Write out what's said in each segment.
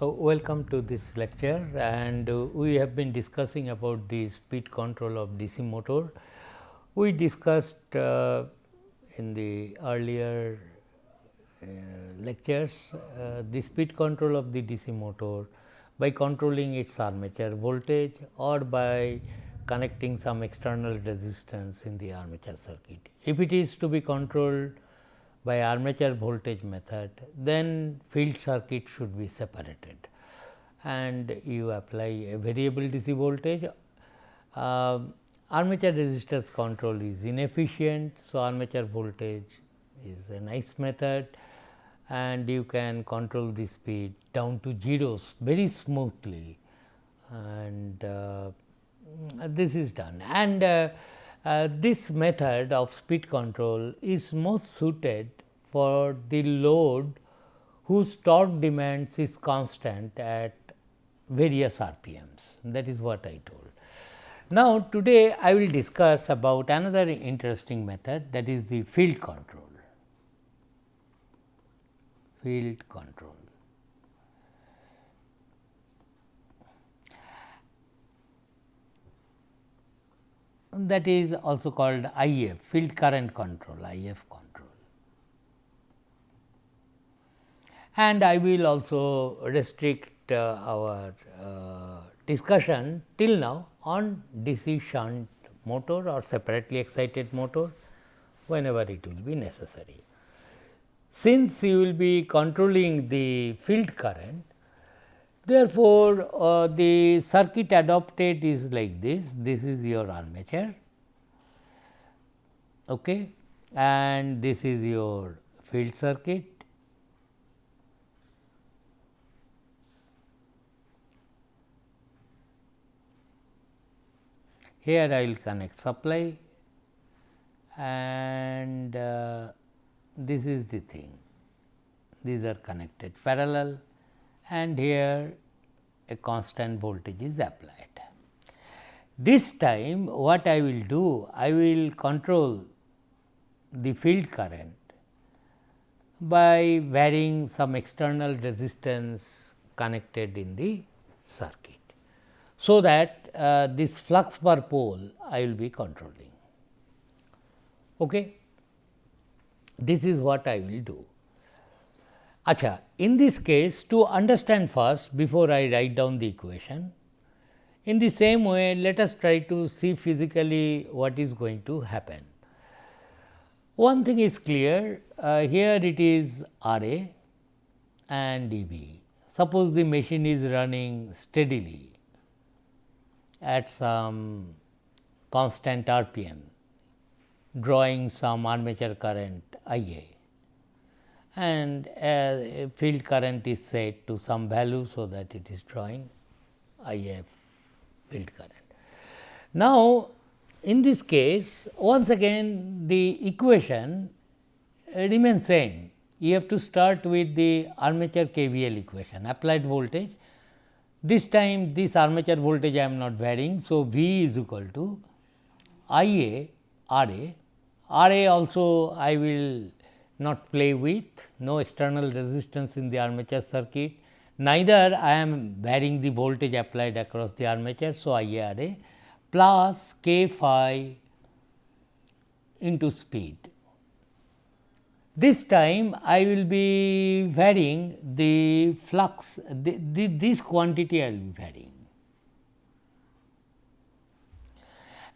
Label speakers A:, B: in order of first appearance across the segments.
A: Welcome to this lecture, and we have been discussing about the speed control of DC motor. We discussed in the earlier lectures the speed control of the DC motor by controlling its armature voltage or by connecting some external resistance in the armature circuit. If it is to be controlled by armature voltage method, then field circuit should be separated and you apply a variable DC voltage. Armature resistors control is inefficient. So, armature voltage is a nice method and you can control the speed down to zeros very smoothly, and this is done. And this method of speed control is most suited for the load whose torque demands is constant at various RPMs. That is what I told. Now, today I will discuss about another interesting method, that is the field control. Field control. That is also called IF, field current control, IF control. And I will also restrict our discussion till now on DC shunt motor or separately excited motor whenever it will be necessary. Since you will be controlling the field current, therefore, the circuit adopted is like this. This is your armature, okay, and this is your field circuit. Here I will connect supply, and this is the thing. These are connected parallel, and here a constant voltage is applied. This time what I will do? I will control the field current by varying some external resistance connected in the circuit, so that this flux per pole I will be controlling. Okay. This is what I will do. Acha, in this case, to understand first before I write down the equation, in the same way let us try to see physically what is going to happen. One thing is clear, here it is RA and EB. Suppose the machine is running steadily at some constant RPM, drawing some armature current IA, and field current is set to some value, so that it is drawing IF field current. Now, in this case, once again the equation remains same. You have to start with the armature KVL equation, applied voltage. This time this armature voltage I am not varying. So, V is equal to IA RA. RA also I will not play with, no external resistance in the armature circuit, neither I am varying the voltage applied across the armature. So, IA RA plus K phi into speed. This time I will be varying the flux, this quantity I will be varying,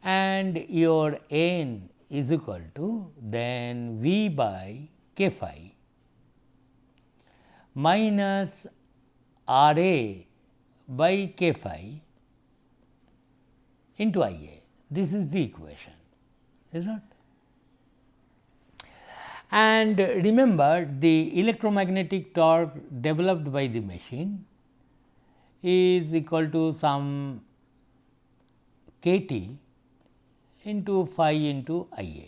A: and your N is equal to then V by K phi minus RA by K phi into IA. This is the equation, is not? And remember, the electromagnetic torque developed by the machine is equal to some kT into phi into IA,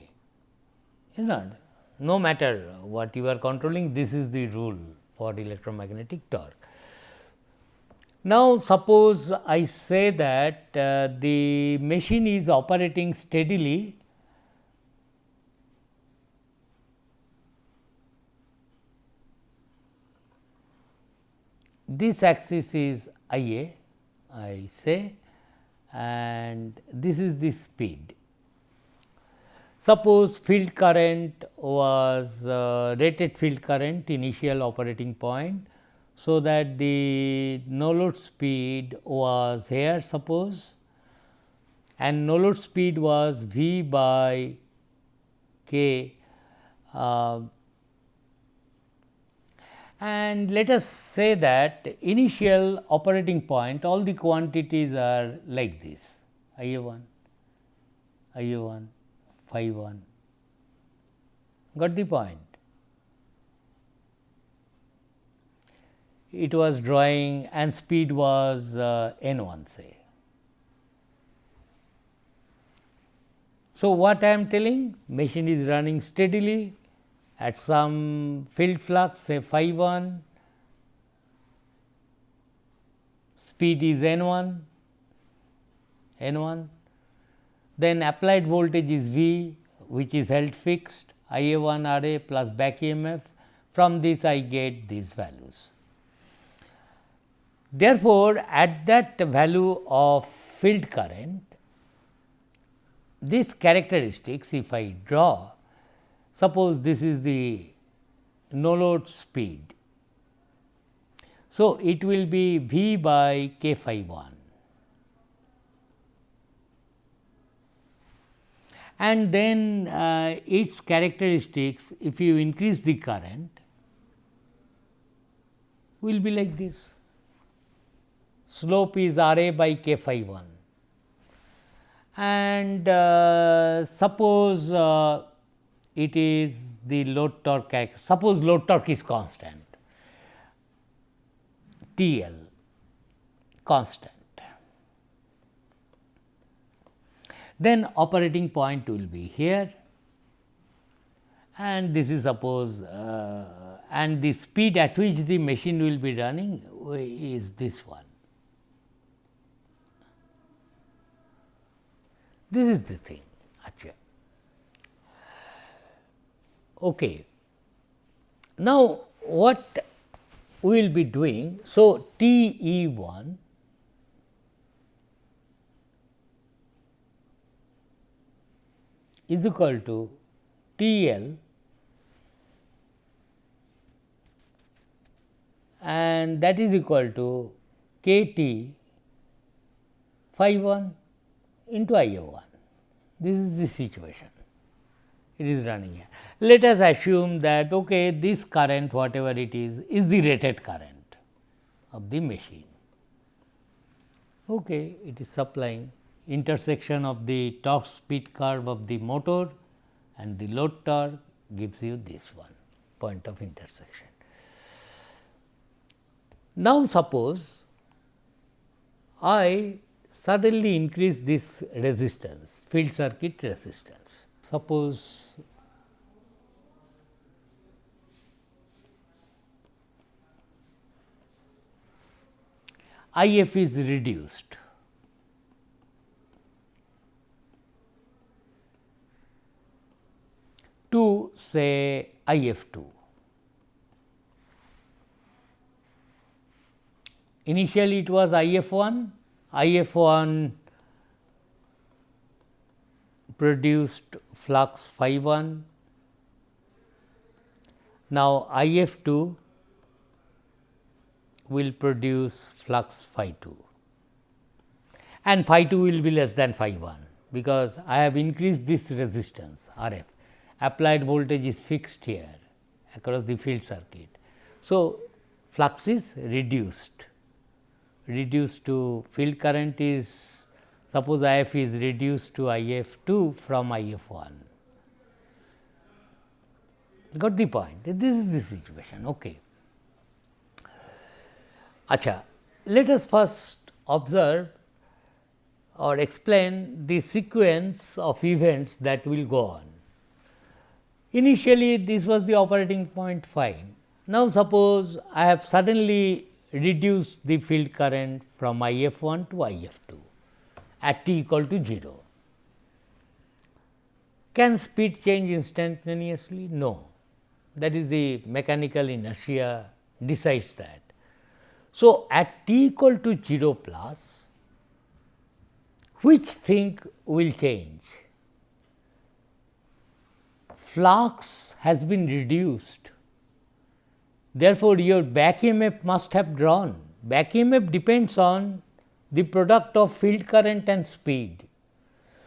A: is not? No matter what you are controlling, this is the rule for electromagnetic torque. Now, suppose I say that the machine is operating steadily this axis is IA, I say, and this is the speed. Suppose field current was rated field current initial operating point. So, that the no load speed was here suppose, and no load speed was V by K, and let us say that initial operating point all the quantities are like this IA 1, IA 1, phi 1, got the point. It was drawing and speed was n 1 say. So, what I am telling, machine is running steadily at some field flux say phi 1, speed is n 1, then applied voltage is V, which is held fixed IA 1 RA plus back EMF. From this I get these values. Therefore, at that value of field current, these characteristics if I draw, suppose this is the no load speed. So, it will be V by K phi 1, and then its characteristics if you increase the current will be like this. Slope is RA by K phi 1, and suppose it is the load torque, suppose load torque is constant, TL constant, then operating point will be here, and this is suppose and the speed at which the machine will be running is this one. This is the thing actually. Okay. Now, what we will be doing? So, T E 1 is equal to T L and that is equal to K T phi 1 into I A 1. This is the situation, it is running here. Let us assume that okay, this current whatever it is the rated current of the machine. Okay, it is supplying intersection of the torque speed curve of the motor and the load torque gives you this one point of intersection. Now, suppose I suddenly increase this resistance, field circuit resistance. Suppose IF is reduced to say IF2. Initially it was IF1, IF1 produced flux phi 1, now IF2 will produce flux phi 2 and phi 2 will be less than phi 1 because I have increased this resistance RF, applied voltage is fixed here across the field circuit. So, flux is reduced to field current is suppose IF is reduced to IF2 from IF1. Got the point? This is the situation. Okay. Acha, let us first observe or explain the sequence of events that will go on. Initially, this was the operating point fine. Now, suppose I have suddenly reduced the field current from IF1 to IF2 at t equal to 0. Can speed change instantaneously? No, that is the mechanical inertia decides that. So, at t equal to 0 plus, which thing will change? Flux has been reduced. Therefore, your back EMF must have drawn. Back EMF depends on the product of field current and speed.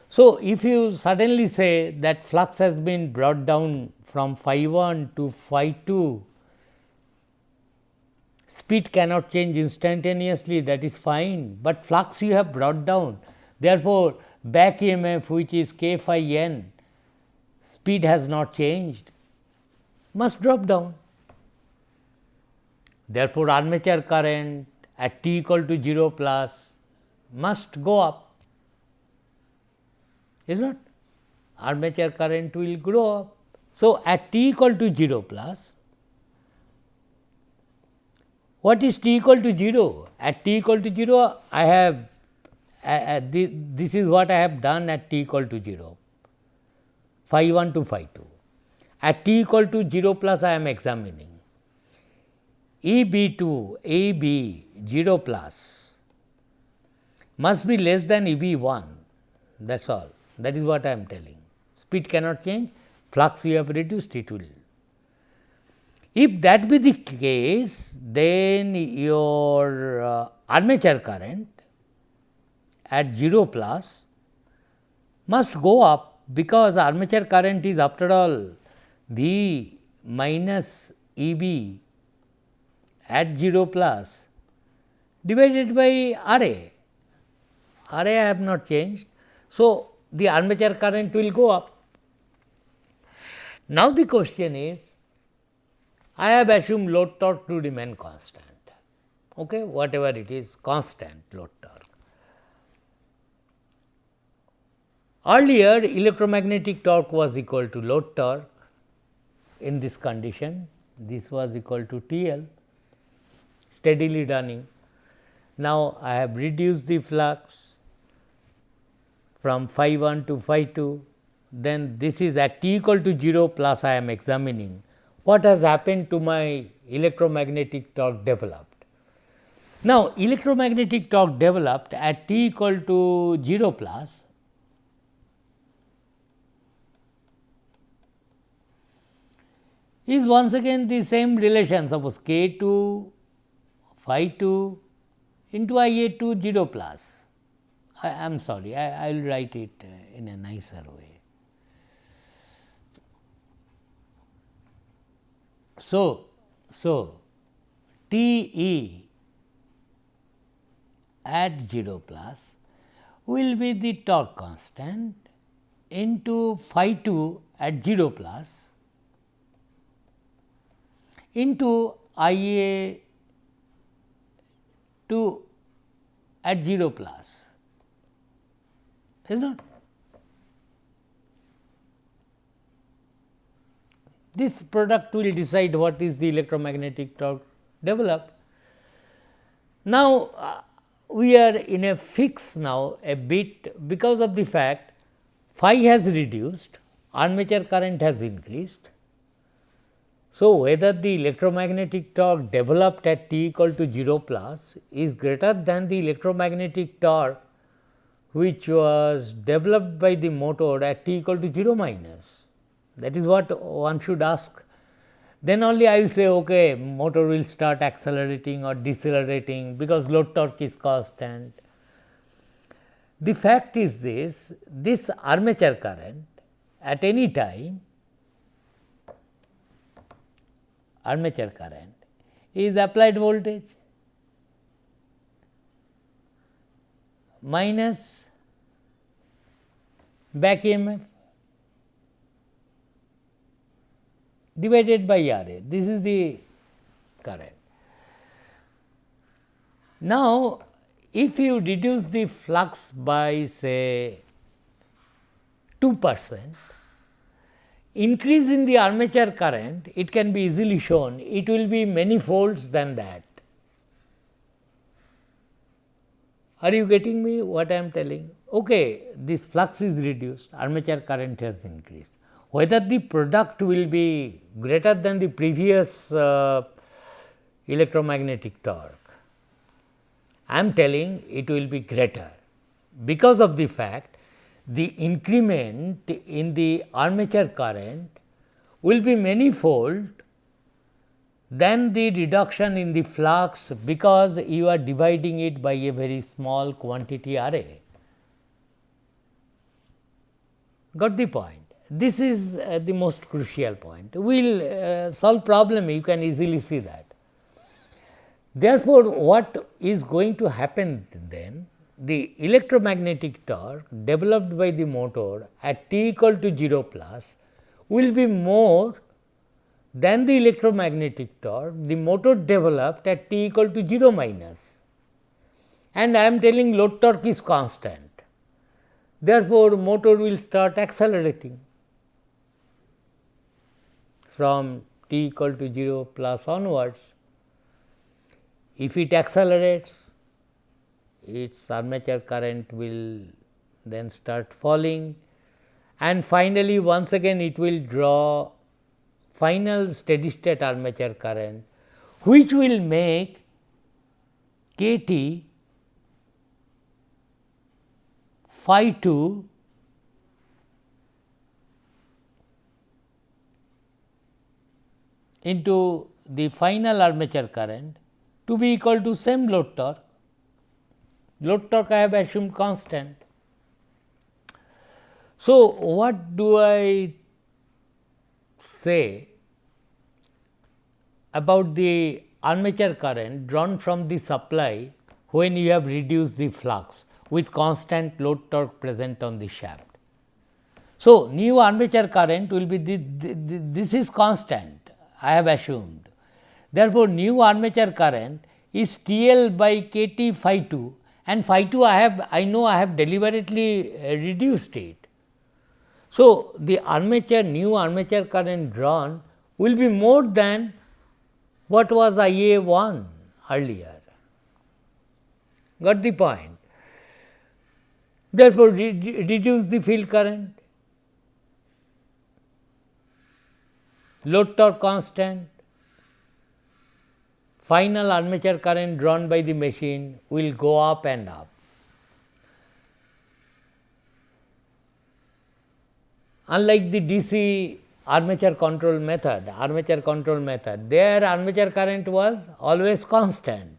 A: So, if you suddenly say that flux has been brought down from phi 1 to phi 2, speed cannot change instantaneously, that is fine, but flux you have brought down. Therefore, back EMF, which is k phi n, speed has not changed, must drop down. Therefore, armature current at t equal to 0 plus must go up, is not? Armature current will grow up. So, at t equal to 0 plus, what is t equal to 0? At t equal to 0, I have this is what I have done at t equal to 0, phi 1 to phi 2. At t equal to 0 plus, I am examining E b 2 E b 0 plus must be less than E b 1, that is all. That is what I am telling. Speed cannot change, flux you have reduced, it will. If that be the case, then your armature current at 0 plus must go up, because armature current is after all V minus E b at 0 plus divided by R A. R A I have not changed. So, the armature current will go up. Now, the question is, I have assumed load torque to remain constant, okay, whatever it is, constant load torque. Earlier, electromagnetic torque was equal to load torque. In this condition, this was equal to T L, steadily running. Now, I have reduced the flux from phi 1 to phi 2, then this is at t equal to 0 plus, I am examining what has happened to my electromagnetic torque developed. Now, electromagnetic torque developed at t equal to 0 plus is once again the same relation, suppose k 2 phi 2 into I a 2 0 plus. I am sorry, I will write it in a nicer way. So, T e at 0 plus will be the torque constant into phi 2 at 0 plus into I a 2 at 0 plus, is not? This product will decide what is the electromagnetic torque developed. Now, we are in a fix now a bit, because of the fact phi has reduced, armature current has increased. So, whether the electromagnetic torque developed at t equal to 0 plus is greater than the electromagnetic torque which was developed by the motor at t equal to 0 minus. That is what one should ask. Then only I will say, okay, motor will start accelerating or decelerating, because load torque is constant. The fact is this armature current at any time, armature current is applied voltage minus back EMF divided by R A. This is the current. Now, if you reduce the flux by say 2%, increase in the armature current, it can be easily shown, it will be many folds than that. Are you getting me what I am telling? Okay, this flux is reduced, armature current has increased. Whether the product will be greater than the previous electromagnetic torque, I am telling it will be greater, because of the fact the increment in the armature current will be manifold than the reduction in the flux, because you are dividing it by a very small quantity array. Got the point? This is the most crucial point. We will solve problem, you can easily see that. Therefore, what is going to happen then? The electromagnetic torque developed by the motor at t equal to 0 plus will be more than the electromagnetic torque the motor developed at t equal to 0 minus, and I am telling load torque is constant. Therefore, motor will start accelerating from t equal to 0 plus onwards. If it accelerates, its armature current will then start falling, and finally, once again it will draw final steady state armature current, which will make k t phi 2 into the final armature current to be equal to same load torque. Load torque I have assumed constant. So, what do I say about the armature current drawn from the supply when you have reduced the flux with constant load torque present on the shaft? So, new armature current will be this is constant, I have assumed. Therefore, new armature current is TL by KT phi 2, and phi 2 I know I have deliberately reduced it. So, the new armature current drawn will be more than what was IA 1 earlier. Got the point? Therefore, reduce the field current, load torque constant, final armature current drawn by the machine will go up and up. Unlike the DC armature control method, their armature current was always constant,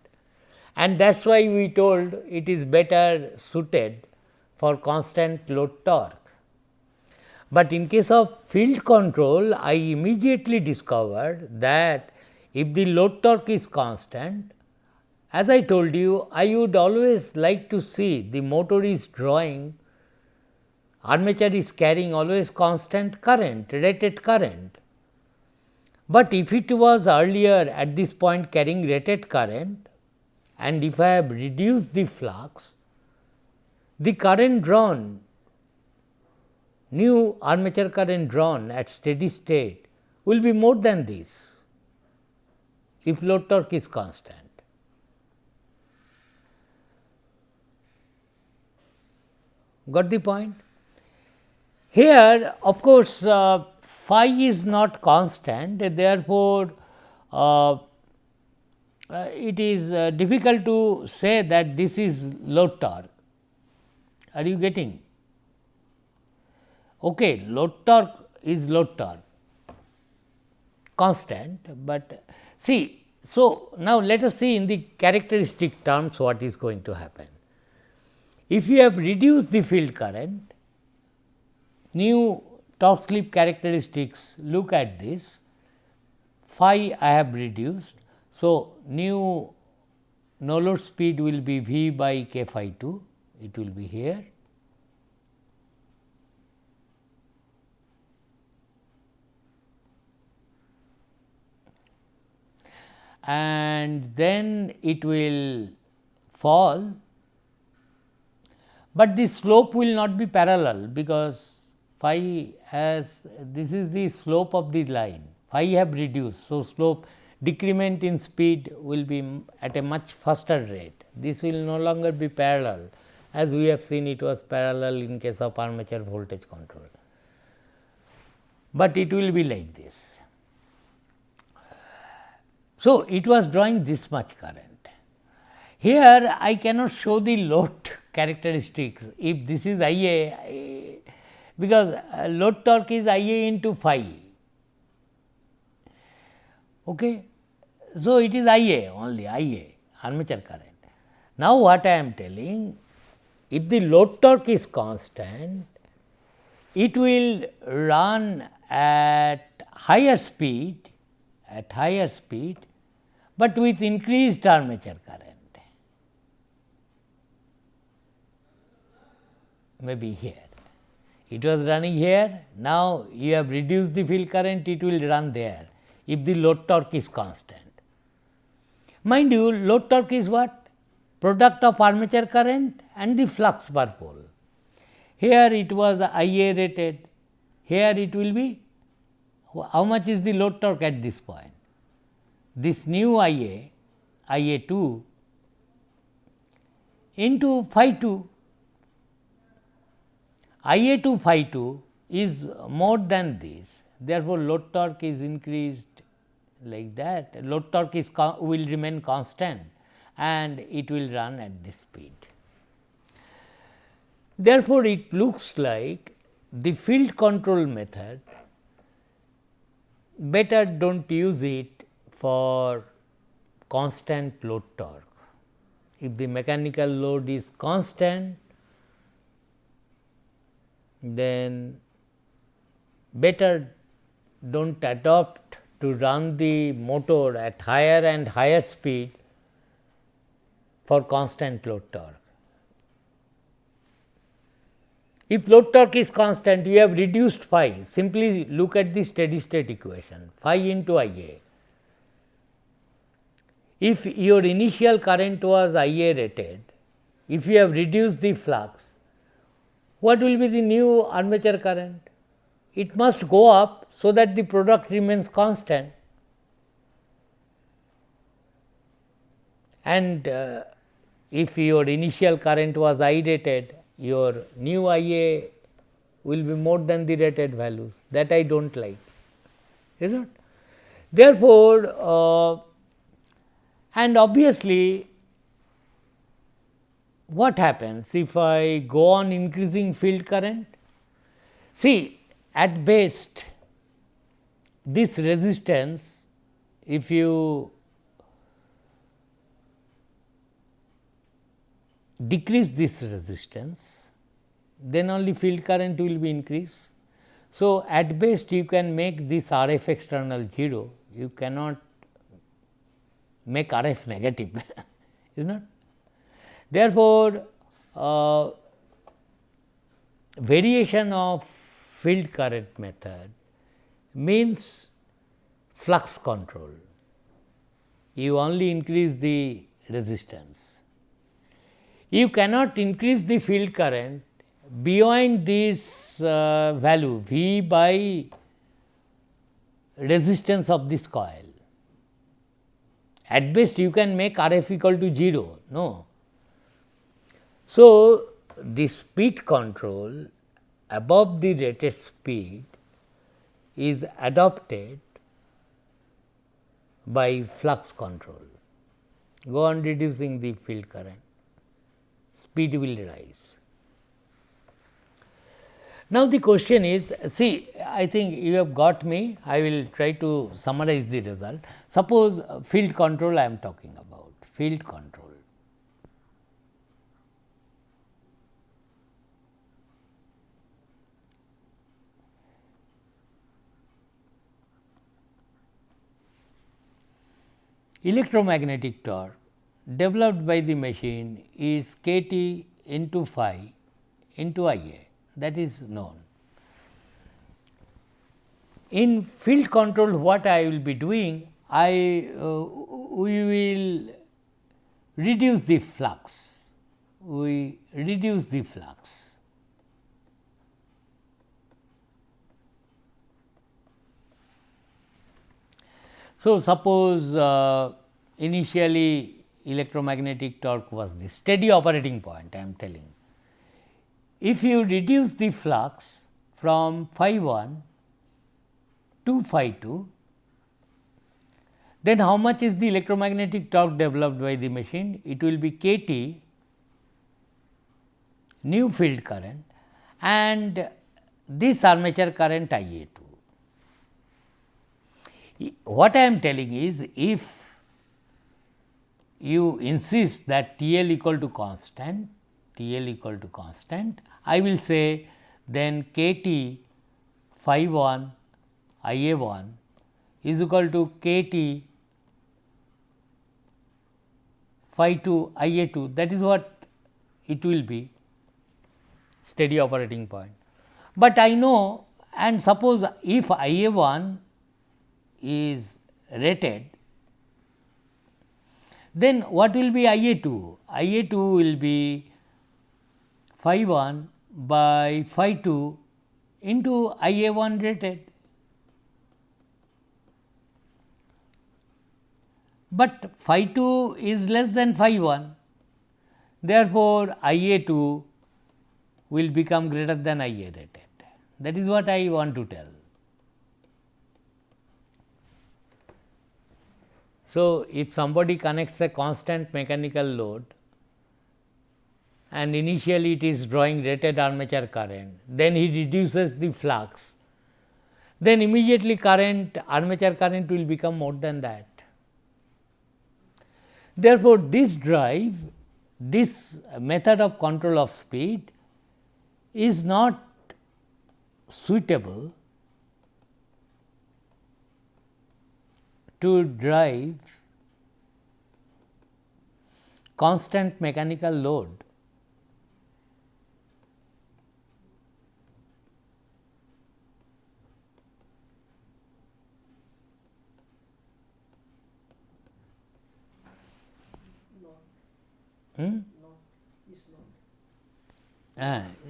A: and that is why we told it is better suited for constant load torque. But in case of field control, I immediately discovered that if the load torque is constant, as I told you, I would always like to see the motor is drawing, armature is carrying always constant current, rated current. But if it was earlier at this point carrying rated current, and if I have reduced the flux, the current drawn, new armature current drawn at steady state will be more than this if load torque is constant. Got the point? Here, of course, phi is not constant, therefore, it is difficult to say that this is load torque. Are you getting? Okay, load torque is load torque, constant, but see. So, now let us see in the characteristic terms what is going to happen. If you have reduced the field current, new torque slip characteristics, look at this, phi I have reduced. So, new no load speed will be V by k phi 2, it will be here. And then it will fall, but the slope will not be parallel, because phi has, this is the slope of the line, phi have reduced. So, slope decrement in speed will be at a much faster rate. This will no longer be parallel, as we have seen it was parallel in case of armature voltage control, but it will be like this. So, it was drawing this much current. Here I cannot show the load characteristics if this is IA, because load torque is IA into phi. Okay. So, it is IA only, IA armature current. Now, what I am telling, if the load torque is constant, it will run at higher speed, but with increased armature current. Maybe here. It was running here, now you have reduced the field current, it will run there if the load torque is constant. Mind you, load torque is what? Product of armature current and the flux per pole. Here it was IA rated, here it will be, how much is the load torque at this point? This new IA, IA 2 into phi 2. IA to phi 2 is more than this, therefore, load torque is increased like that, load torque is will remain constant and it will run at this speed. Therefore, it looks like the field control method, better do not use it for constant load torque. If the mechanical load is constant, then better do not adopt to run the motor at higher and higher speed for constant load torque. If load torque is constant, you have reduced phi, simply look at the steady state equation, phi into IA. If your initial current was IA rated, if you have reduced the flux, what will be the new armature current? It must go up so that the product remains constant, and if your initial current was I rated, your new IA will be more than the rated values, that I do not like, is it? Therefore, and obviously, what happens if I go on increasing field current? See, at best, this resistance, if you decrease this resistance, then only field current will be increased. So, at best you can make this RF external 0, you cannot make RF negative, is not. Therefore, variation of field current method means flux control, you only increase the resistance. You cannot increase the field current beyond this value V by resistance of this coil. At best you can make RF equal to 0, no. So, the speed control above the rated speed is adopted by flux control. Go on reducing the field current, speed will rise. Now, the question is, see, I think you have got me, I will try to summarize the result. Suppose field control I am talking about, field control. Electromagnetic torque developed by the machine is kT into phi into IA, that is known. In field control, what I will be doing, we will reduce the flux, we reduce the flux. So, suppose initially electromagnetic torque was the steady operating point, I am telling. If you reduce the flux from phi 1 to phi 2, Then how much is the electromagnetic torque developed by the machine? It will be k T new field current and this armature current I A 2. What I am telling is, if you insist that T L equal to constant, I will say then k T phi 1 I A 1 is equal to k T phi 2 I A 2, that is what it will be, steady operating point. But I know, and suppose if I A 1 is rated, then what will be I A 2? I A 2 will be phi 1 by phi 2 into I A 1 rated. But phi 2 is less than phi 1, therefore, I A 2 will become greater than I A rated. That is what I want to tell. So, if somebody connects a constant mechanical load and initially it is drawing rated armature current, then he reduces the flux, then immediately armature current will become more than that. Therefore, this method of control of speed is not suitable to drive constant mechanical load.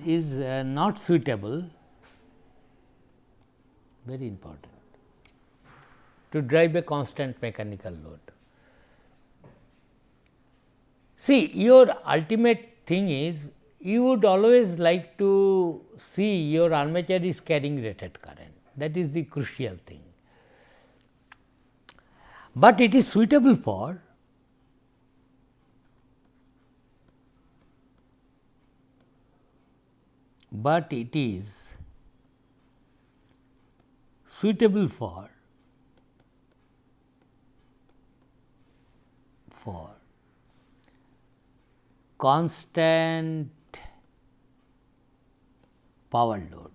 A: Is not suitable, very important, to drive a constant mechanical load. See, your ultimate thing is, you would always like to see your armature is carrying rated current, that is the crucial thing. But it is suitable for constant power load.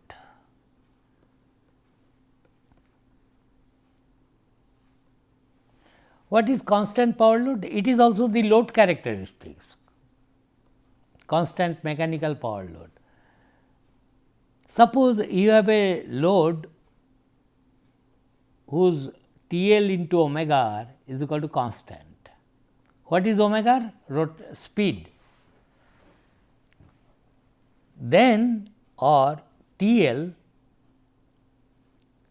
A: What is constant power load? It is also the load characteristics, constant mechanical power load. Suppose you have a load whose T L into omega r is equal to constant. What is omega r? Speed. Then or T L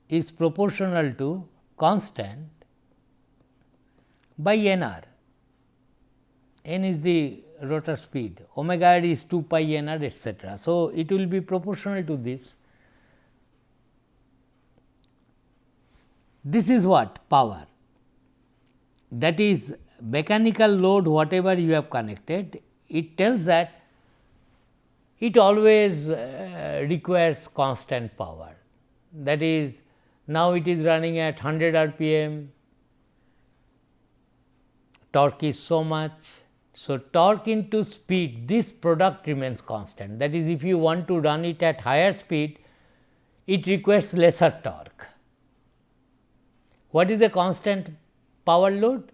A: is proportional to constant by n r. N is the rotor speed, omega r is 2 pi n r, etc. So, it will be proportional to this. This is what? Power, that is mechanical load whatever you have connected, it tells that it always requires constant power, that is now it is running at 100 rpm, torque is so much. So, torque into speed, this product remains constant, that is if you want to run it at higher speed, it requires lesser torque. What is the constant power load?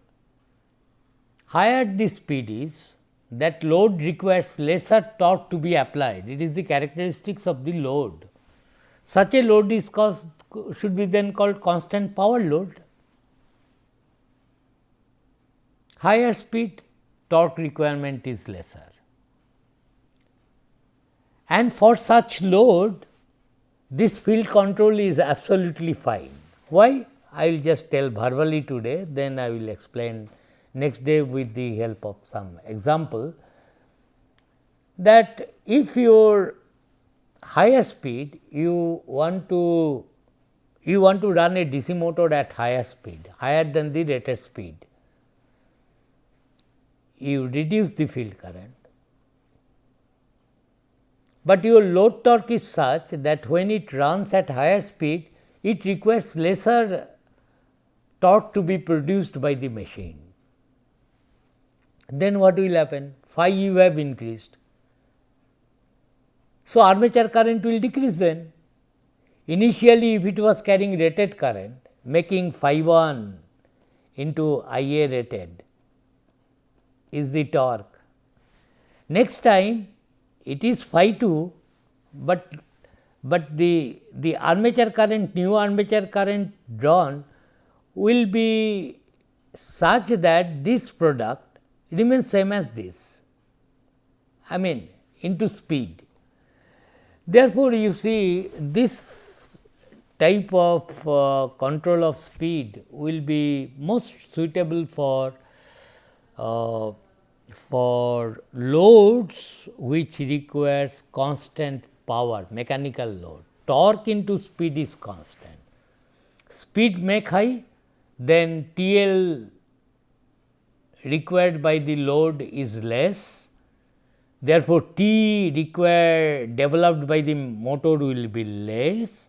A: Higher the speed is, that load requires lesser torque to be applied, it is the characteristics of the load. Such a load is should be then called constant power load. Higher speed, torque requirement is lesser, and for such load this field control is absolutely fine. Why? I will just tell verbally today, then I will explain next day with the help of some example, that if your higher speed you want to you want to run a DC motor at higher speed, higher than the rated speed. You reduce the field current, but your load torque is such that when it runs at higher speed, it requires lesser torque to be produced by the machine. Then what will happen? Phi you have increased. So, armature current will decrease then. Initially, if it was carrying rated current, making phi 1 into Ia rated is the torque. Next time it is phi 2, but the armature current, new armature current drawn will be such that this product remains same as this, I mean into speed. Therefore, you see this type of control of speed will be most suitable for loads which requires constant power, mechanical load. Torque into speed is constant. Speed make high, then TL required by the load is less. Therefore, T developed by the motor will be less,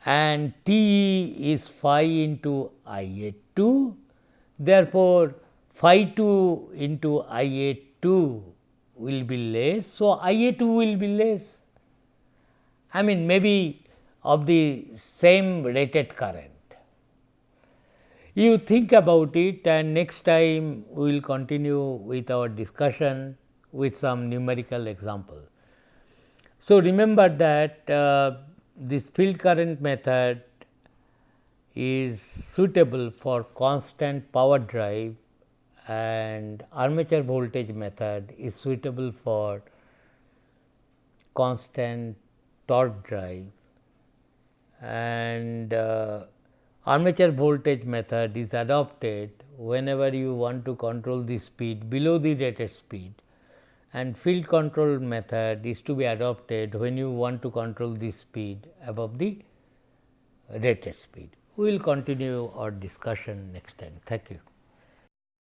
A: and T is phi into Ia 2. Therefore, phi 2 into Ia 2 will be less. So, Ia 2 will be less, I mean maybe of the same rated current. You think about it, and next time we will continue with our discussion with some numerical example. So, remember that this field current method is suitable for constant power drive, and armature voltage method is suitable for constant torque drive, and armature voltage method is adopted whenever you want to control the speed below the rated speed, and field control method is to be adopted when you want to control the speed above the rated speed. We will continue our discussion next time. Thank you.